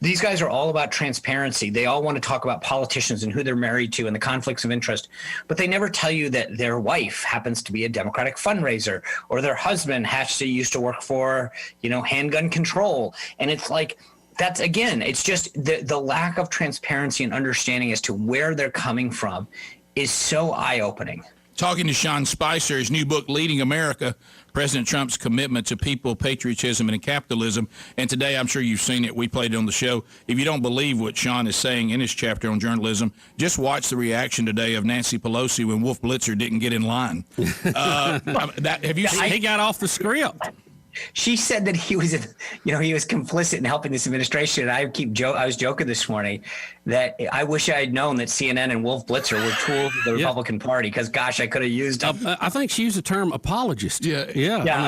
These guys are all about transparency. They all want to talk about politicians and who they're married to and the conflicts of interest, but they never tell you that their wife happens to be a Democratic fundraiser, or their husband used to work for, handgun control. And it's like, that's, again, it's just the lack of transparency and understanding as to where they're coming from is so eye-opening. Talking to Sean Spicer, his new book, Leading America, President Trump's Commitment to People, Patriotism, and Capitalism. And today, I'm sure you've seen it. We played it on the show. If you don't believe what Sean is saying in his chapter on journalism, just watch the reaction today of Nancy Pelosi when Wolf Blitzer didn't get in line. Have you seen? He got off the script. She said that he was complicit in helping this administration. And I was joking this morning that I wish I had known that CNN and Wolf Blitzer were tools of the Republican Party, because, gosh, I could have used them. I think she used the term apologist. Yeah,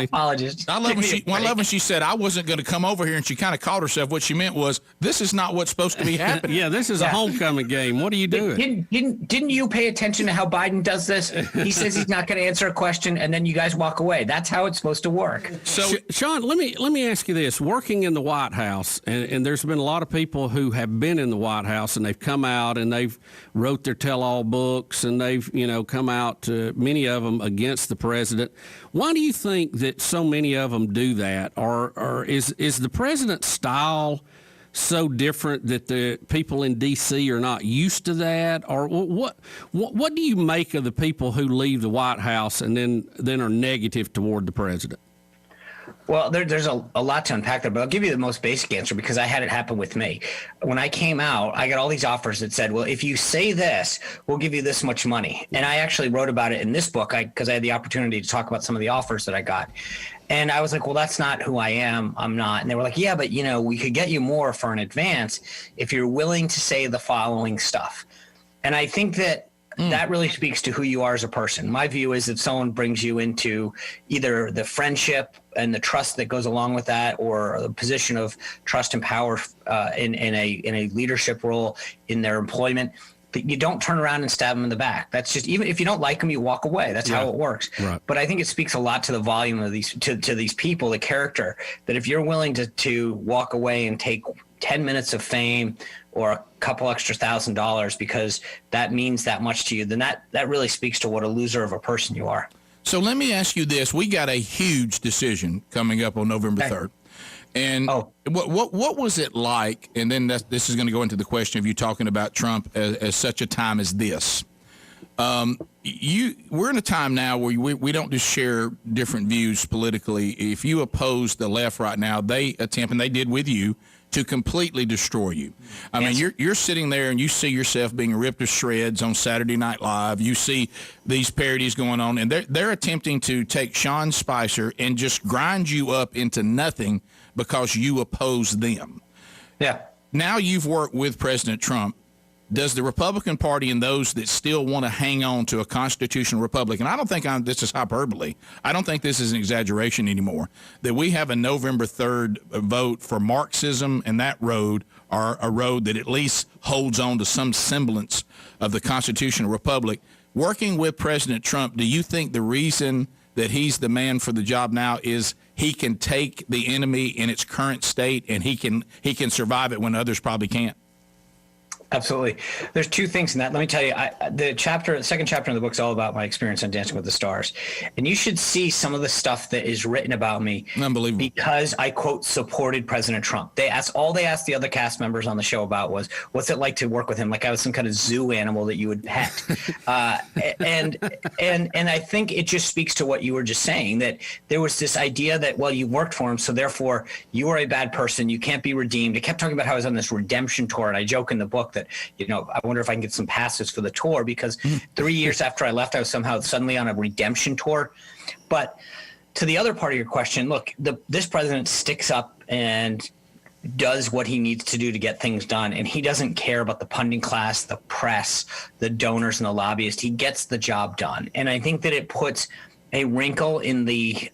apologist. I love when she said, I wasn't going to come over here, and she kind of caught herself. What she meant was, this is not what's supposed to be happening. This is a homecoming game. What are you doing? Didn't you pay attention to how Biden does this? He says he's not going to answer a question, and then you guys walk away. That's how it's supposed to work. So, Sean, let me ask you this. Working in the White House, and there's been a lot of people who have been in the White House, and they've come out and they've wrote their tell-all books, and they've come out, many of them, against the president. Why do you think that so many of them do that? Or is the president's style so different that the people in D.C. are not used to that? Or what do you make of the people who leave the White House and then are negative toward the president? Well, there's a lot to unpack there, but I'll give you the most basic answer because I had it happen with me. When I came out, I got all these offers that said, well, if you say this, we'll give you this much money. And I actually wrote about it in this book because I had the opportunity to talk about some of the offers that I got. And I was like, well, that's not who I am. I'm not. And they were like, yeah, but, we could get you more for an advance if you're willing to say the following stuff. And I think that that really speaks to who you are as a person. My view is if someone brings you into either the friendship and the trust that goes along with that, or a position of trust and power in a leadership role in their employment, that you don't turn around and stab them in the back. That's just, even if you don't like them, you walk away. That's how it works. Right. But I think it speaks a lot to the volume of these, to these people, the character, that if you're willing to walk away and take 10 minutes of fame or a couple extra $1,000 because that means that much to you, then that really speaks to what a loser of a person you are. So let me ask you this. We got a huge decision coming up on November 3rd. And what was it like? And then this is going to go into the question of you talking about Trump as such a time as this. We're in a time now where we don't just share different views politically. If you oppose the left right now, they attempt, and they did with you, to completely destroy you. I mean, you're sitting there and you see yourself being ripped to shreds on Saturday Night Live. You see these parodies going on, and they're attempting to take Sean Spicer and just grind you up into nothing because you oppose them. Yeah. Now you've worked with President Trump. Does the Republican Party and those that still want to hang on to a constitutional republic, and I don't think this is hyperbole, I don't think this is an exaggeration anymore, that we have a November 3rd vote for Marxism and that road, or a road that at least holds on to some semblance of the constitutional republic. Working with President Trump, do you think the reason that he's the man for the job now is he can take the enemy in its current state and he can survive it when others probably can't? Absolutely. There's two things in that. Let me tell you, the second chapter in the book is all about my experience on Dancing with the Stars. And you should see some of the stuff that is written about me. Unbelievable. Because I, quote, supported President Trump. All they asked the other cast members on the show about was, what's it like to work with him? Like I was some kind of zoo animal that you would pet. And I think it just speaks to what you were just saying, that there was this idea that, well, you worked for him, so therefore you are a bad person. You can't be redeemed. I kept talking about how I was on this redemption tour, and I joke in the book that, I wonder if I can get some passes for the tour because 3 years after I left, I was suddenly on a redemption tour. But to the other part of your question, look, this president sticks up and does what he needs to do to get things done. And he doesn't care about the pundit class, the press, the donors, and the lobbyists. He gets the job done. And I think that it puts a wrinkle in the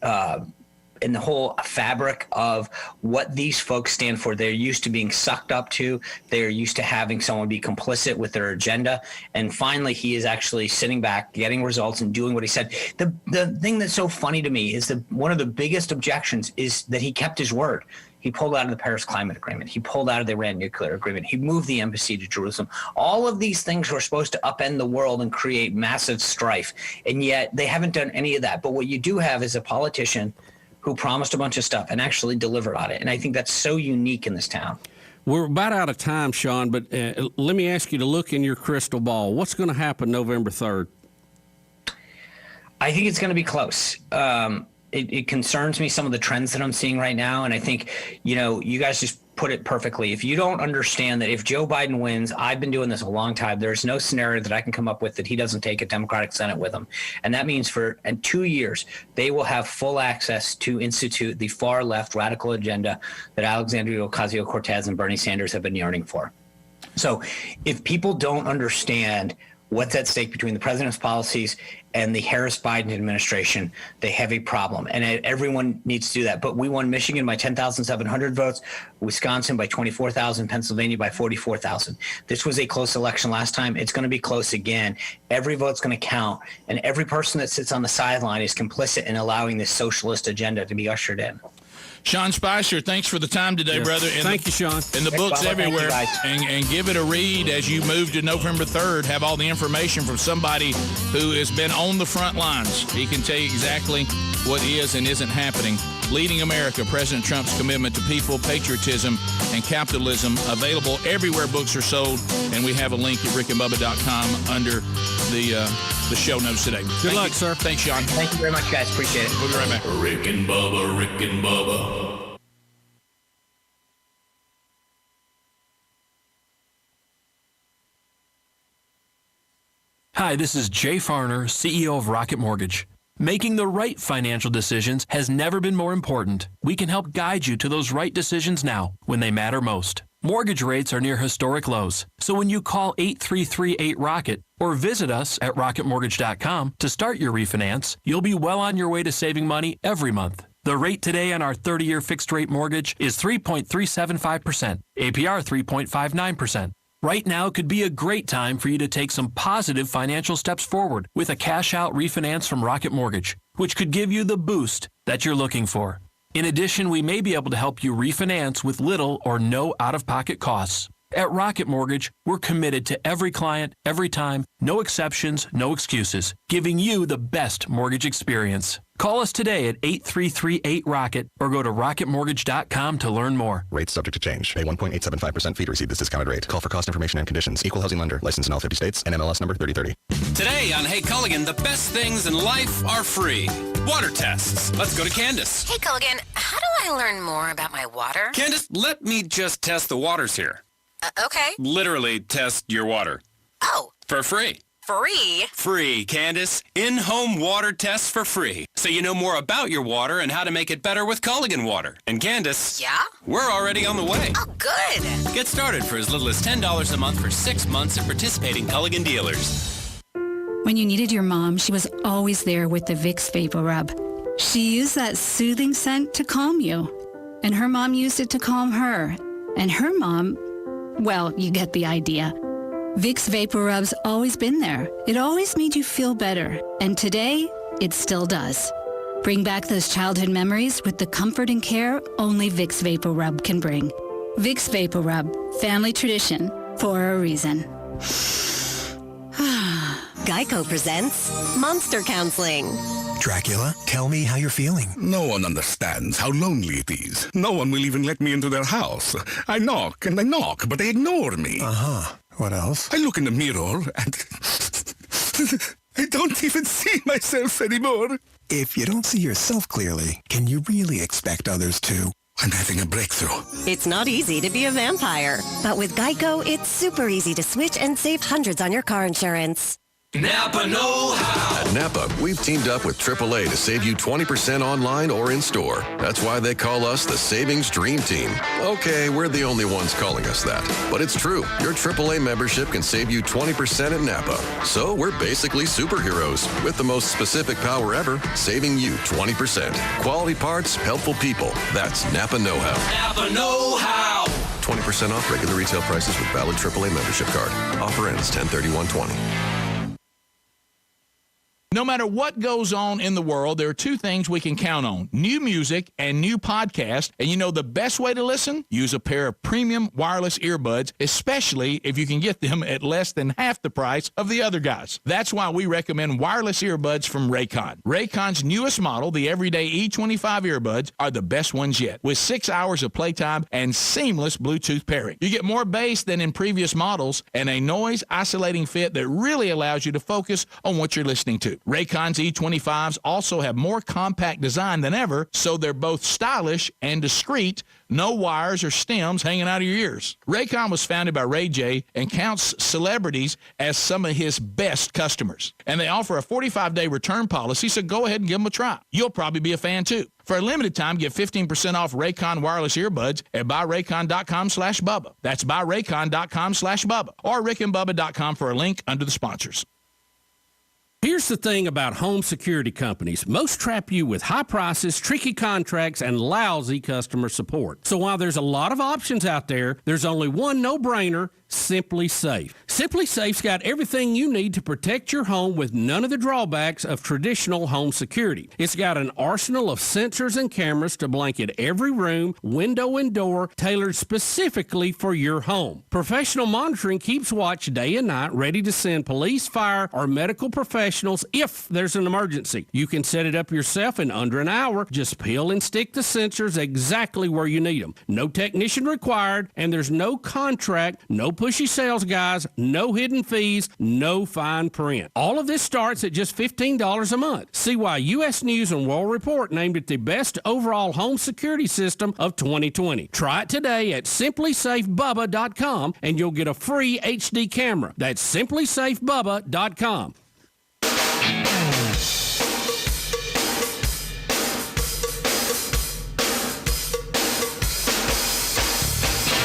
whole fabric of what these folks stand for. They're used to being sucked up to. They're used to having someone be complicit with their agenda. And finally, he is actually sitting back, getting results, and doing what he said. The thing that's so funny to me is that one of the biggest objections is that he kept his word. He pulled out of the Paris Climate Agreement. He pulled out of the Iran nuclear agreement. He moved the embassy to Jerusalem. All of these things were supposed to upend the world and create massive strife. And yet they haven't done any of that. But what you do have is a politician who promised a bunch of stuff and actually delivered on it. And I think that's so unique in this town. We're about out of time, Sean, but let me ask you to look in your crystal ball. What's going to happen November 3rd? I think it's going to be close. It concerns me, some of the trends that I'm seeing right now. And I think, you guys just put it perfectly. If you don't understand that if Joe Biden wins, I've been doing this a long time, there's no scenario that I can come up with that he doesn't take a Democratic Senate with him. And that means in 2 years, they will have full access to institute the far left radical agenda that Alexandria Ocasio-Cortez and Bernie Sanders have been yearning for. So if people don't understand what's at stake between the president's policies and the Harris-Biden administration, they have a problem. And everyone needs to do that. But we won Michigan by 10,700 votes, Wisconsin by 24,000, Pennsylvania by 44,000. This was a close election last time. It's going to be close again. Every vote's going to count. And every person that sits on the sideline is complicit in allowing this socialist agenda to be ushered in. Sean Spicer, thanks for the time today, brother. Thank you, Sean. And the book's everywhere. And give it a read as you move to November 3rd. Have all the information from somebody who has been on the front lines. He can tell you exactly what is and isn't happening Leading America, President Trump's commitment to people, patriotism, and capitalism. Available everywhere books are sold, and we have a link at rickandbubba.com under the show notes today. Good luck, sir. Thanks, Sean. Thank you very much, guys. Appreciate it. We'll be right back. Rick and Bubba, Rick and Bubba. Hi, this is Jay Farner, CEO of Rocket Mortgage. Making the right financial decisions has never been more important. We can help guide you to those right decisions now when they matter most. Mortgage rates are near historic lows, so when you call 8338-ROCKET or visit us at rocketmortgage.com to start your refinance, you'll be well on your way to saving money every month. The rate today on our 30-year fixed-rate mortgage is 3.375%, APR 3.59%. Right now could be a great time for you to take some positive financial steps forward with a cash-out refinance from Rocket Mortgage, which could give you the boost that you're looking for. In addition, we may be able to help you refinance with little or no out-of-pocket costs. At Rocket Mortgage, we're committed to every client, every time, no exceptions, no excuses, giving you the best mortgage experience. Call us today at 8338-ROCKET or go to rocketmortgage.com to learn more. Rates subject to change. Pay 1.875% fee to receive this discounted rate. Call for cost information and conditions. Equal housing lender. Licensed in all 50 states. NMLS number 3030. Today on Hey Culligan, the best things in life are free. Water tests. Let's go to Candace. Hey Culligan, how do I learn more about my water? Candace, let me just test the waters here. Okay. Literally test your water. Oh. For free. Free? Free, Candace. In-home water tests for free. So you know more about your water and how to make it better with Culligan water. And Candace. Yeah? We're already on the way. Oh, good. Get started for as little as $10 a month for 6 months at participating Culligan dealers. When you needed your mom, she was always there with the Vicks Vapor Rub. She used that soothing scent to calm you. And her mom used it to calm her. And her mom, well, you get the idea. Vicks Vapor Rub's always been there. It always made you feel better. And today, it still does. Bring back those childhood memories with the comfort and care only Vicks Vapor Rub can bring. Vicks Vapor Rub, family tradition for a reason. Geico presents Monster Counseling. Dracula, tell me how you're feeling. No one understands how lonely it is. No one will even let me into their house. I knock and I knock, but they ignore me. Uh-huh. What else? I look in the mirror and I don't even see myself anymore. If you don't see yourself clearly, can you really expect others to? I'm having a breakthrough. It's not easy to be a vampire, but with Geico, it's super easy to switch and save hundreds on your car insurance. Napa know-how. At Napa, we've teamed up with AAA to save you 20% online or in-store. That's why they call us the Savings Dream Team. Okay, we're the only ones calling us that. But it's true. Your AAA membership can save you 20% at Napa. So we're basically superheroes with the most specific power ever, saving you 20%. Quality parts, helpful people. That's Napa know-how. Napa know-how. 20% off regular retail prices with valid AAA membership card. Offer ends 10/31/20. No matter what goes on in the world, there are two things we can count on: new music and new podcasts. And you know the best way to listen? Use a pair of premium wireless earbuds, especially if you can get them at less than half the price of the other guys. That's why we recommend wireless earbuds from Raycon. Raycon's newest model, the Everyday E25 earbuds, are the best ones yet, with 6 hours of playtime and seamless Bluetooth pairing. You get more bass than in previous models and a noise-isolating fit that really allows you to focus on what you're listening to. Raycon's E25s also have more compact design than ever, so they're both stylish and discreet, no wires or stems hanging out of your ears. Raycon was founded by Ray J and counts celebrities as some of his best customers. And they offer a 45-day return policy, so go ahead and give them a try. You'll probably be a fan too. For a limited time, get 15% off Raycon wireless earbuds at buyraycon.com/Bubba. That's buyraycon.com/Bubba or rickandbubba.com for a link under the sponsors. Here's the thing about home security companies. Most trap you with high prices, tricky contracts, and lousy customer support. So while there's a lot of options out there, there's only one no-brainer: Simply Safe. Simply Safe's got everything you need to protect your home with none of the drawbacks of traditional home security. It's got an arsenal of sensors and cameras to blanket every room, window, and door, tailored specifically for your home. Professional monitoring keeps watch day and night, ready to send police, fire, or medical professionals if there's an emergency. You can set it up yourself in under an hour. Just peel and stick the sensors exactly where you need them. No technician required, and there's no contract, no pushy sales guys, no hidden fees, no fine print. All of this starts at just $15 a month. See why U.S. News and World Report named it the best overall home security system of 2020. Try it today at simplysafebubba.com, and you'll get a free HD camera. That's simplysafebubba.com.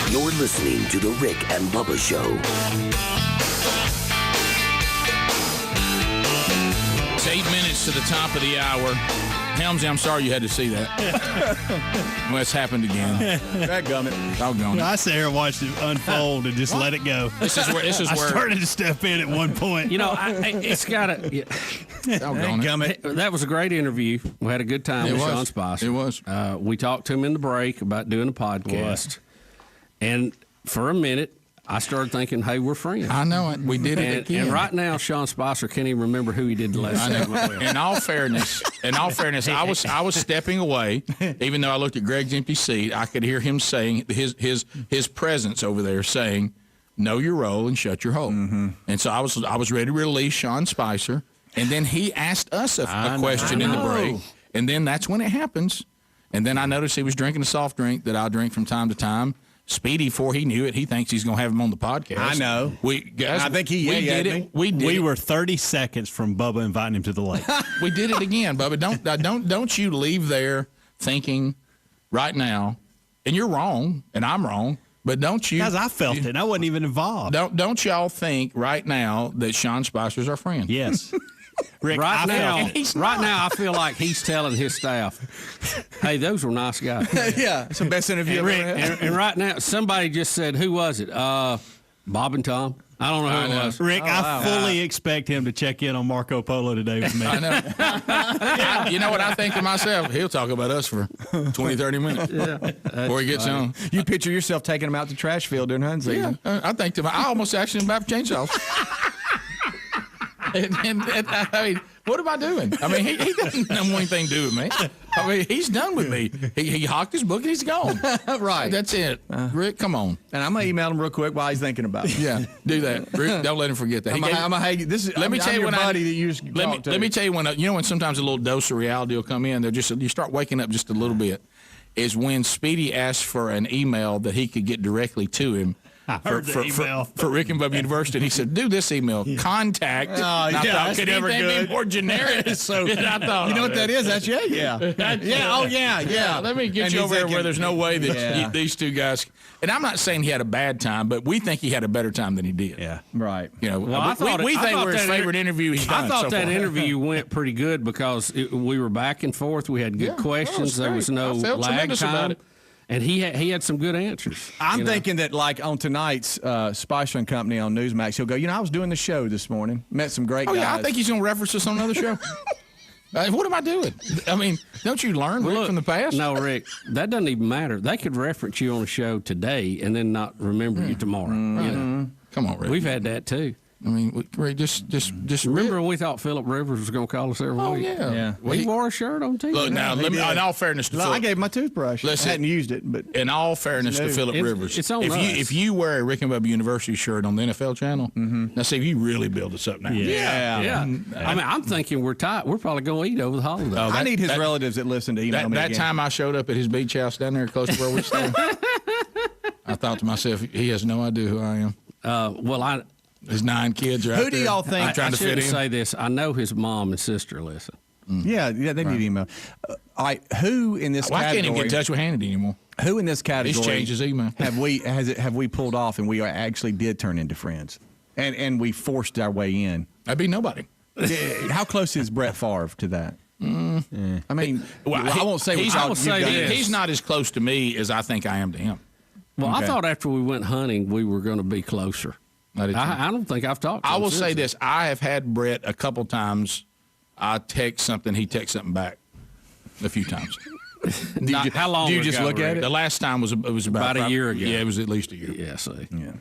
You're listening to The Rick and Bubba Show. It's 8 minutes to the top of the hour. Helmsy, I'm sorry you had to see that. Well, it's happened again. Dadgummit. Doggone it. I sat here and watched it unfold and just let it go. This is where I started to step in at one point. You know, it's got to. Yeah. That was a great interview. We had a good time with Sean Spicer. It was. We talked to him in the break about doing a podcast. And for a minute, I started thinking, hey, we're friends. I know it. We did it again. And right now, Sean Spicer can't even remember who he did the last segment with. In all fairness, I was stepping away. Even though I looked at Greg's empty seat, I could hear him saying his presence over there saying, "Know your role and shut your hole." Mm-hmm. And so I was ready to release Sean Spicer, and then he asked us a question in the break, and then that's when it happens. And then I noticed he was drinking a soft drink that I drink from time to time. Speedy, before he knew it, he thinks he's going to have him on the podcast. I know. We did it. We were 30 seconds from Bubba inviting him to the lake. We did it again, Bubba. Don't you leave there thinking right now, and you're wrong, and I'm wrong, but don't you? Because I felt it, and I wasn't even involved. Don't y'all think right now that Sean Spicer's our friend? Yes. Rick, right now, I feel like he's telling his staff, hey, those were nice guys. Yeah, it's the best interview ever had. And right now, somebody just said, who was it? Bob and Tom? I don't know who it was. Rick, I fully expect him to check in on Marco Polo today with me. I know. You know what I think to myself? He'll talk about us for 20, 30 minutes before he gets on. You picture yourself taking him out to trash field during hunting season. Yeah, I think I almost asked him about chainsaws. And I mean, what am I doing? I mean, he doesn't have anything to do with me. I mean, he's done with me. He hocked his book and he's gone. Right. That's it. Rick, come on. And I'm going to email him real quick while he's thinking about it. Yeah, do that. Rick, don't let him forget that. Let me tell you when buddy that you used to talk to. Let me tell you when sometimes a little dose of reality will come in. You start waking up just a little bit. Is when Speedy asked for an email that he could get directly to him. For Rick and Bubba University, and he said, "Do this email, contact." Oh, yeah, could anything be more generic? So I thought, you know what that is? That's yeah. Yeah. Let me get you over there where there's no way that these two guys. And I'm not saying he had a bad time, but we think he had a better time than he did. Yeah, right. You know, we think we're his favorite interview he's done. I thought so that far. interview went pretty good because we were back and forth. We had good questions. There was no lag time. And he had some good answers. I'm thinking that, like, on tonight's Spicer and Company on Newsmax, he'll go, I was doing the show this morning. Met some great guys. Yeah, I think he's going to reference us on another show. What am I doing? I mean, don't you learn Rick, from the past? No, Rick, that doesn't even matter. They could reference you on a show today and then not remember you tomorrow. Mm-hmm. You know? Come on, Rick. We've had that, too. I mean, Rick, just remember when we thought Phillip Rivers was going to call us every week? Yeah. Well, he wore a shirt on TV. Look, now, in all fairness to Phillip. I gave him my toothbrush. I hadn't used it, but in all fairness to Phillip Rivers, it's on us. If you wear a Rick and Bubba University shirt on the NFL channel, now see if you really build us up now. Yeah. I mean, I'm thinking we're tight. We're probably going to eat over the holidays. I need his relatives that listen to email me That again. time I showed up at his beach house down there close to where we stand, I thought to myself, he has no idea who I am. His 9 kids are out there. Who do y'all think? I'm trying to fit in. Say this. I know his mom and sister listen. Yeah, they need email. Who in this category? I can't even get in touch with Hannity anymore. Who in this category? He's changed his email. Have we pulled off and we actually did turn into friends, and we forced our way in? That'd be nobody. How close is Brett Favre to that? I mean, I won't say he's not as close to me as I think I am to him. Well, I thought after we went hunting, we were going to be closer. I don't think I've talked to him. I will say since. this. I have had Brett a couple times. I text something, he texts something back a few times. How long do you ago, just look at it? The last time was about a year ago. Yeah, it was at least a year. Yeah, see. Yeah.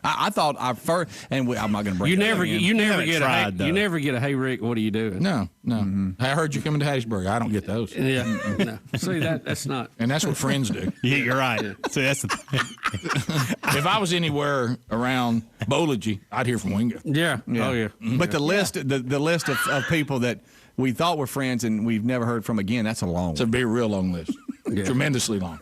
I thought I first, and I'm not going to bring. You it never up get. again. You never get tried, a. You never get a. Hey Rick, what are you doing? No. I heard you coming to Hattiesburg. I don't get those. Yeah. No. See that's not. And that's what friends do. Yeah, you're right. So that's the if I was anywhere around Bowlage, I'd hear from Wingo. Yeah. Oh yeah. But the list, the list of people that we thought were friends and we've never heard from again, that's a long. It's a very real long list. Tremendously long.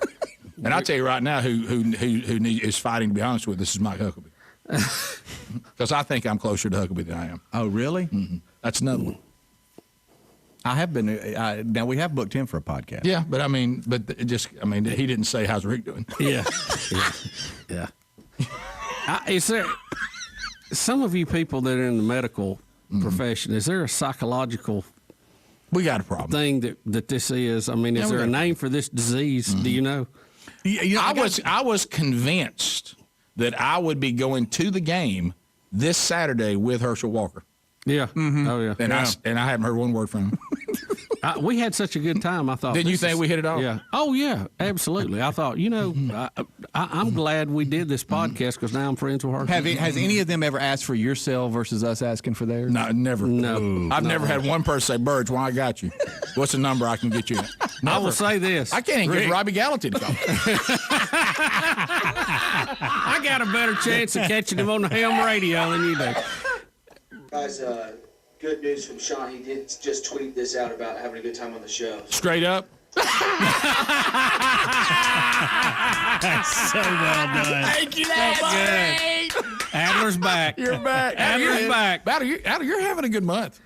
And I'll tell you right now, who is fighting to be honest with us is Mike Huckabee. Because I think I'm closer to Huckabee than I am. Oh, really? Mm-hmm. That's another one. I have been. Now we have booked him for a podcast. Yeah, but he didn't say how's Rick doing. Yeah. Is there some of you people that are in the medical profession? Is there a psychological? We got a problem. Thing that this is. I mean, is there a name for this disease? Do you know? I was convinced that I would be going to the game this Saturday with Herschel Walker. Yeah. Mm-hmm. Oh yeah. And I haven't heard one word from him. We had such a good time. I thought. Didn't you think we hit it off? Yeah. Oh yeah. Absolutely. I thought. I'm glad we did this podcast because now I'm friends with her. Has any of them ever asked for your cell versus us asking for theirs? No, never. No. I've never had one person say, "Burge, well, I got you. What's the number I can get you?" I will say this. I can't even get Robbie Gallaty to call. I got a better chance of catching him on the ham radio than you do. Guys, good news from Sean. He did just tweet this out about having a good time on the show. Straight up. That's so well done. Thank you. That's good. Adler's back. You're back. Adler's back. Adler, you're having a good month.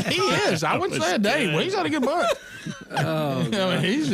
He is. I wouldn't say a day, but he's had a good month. Oh, he's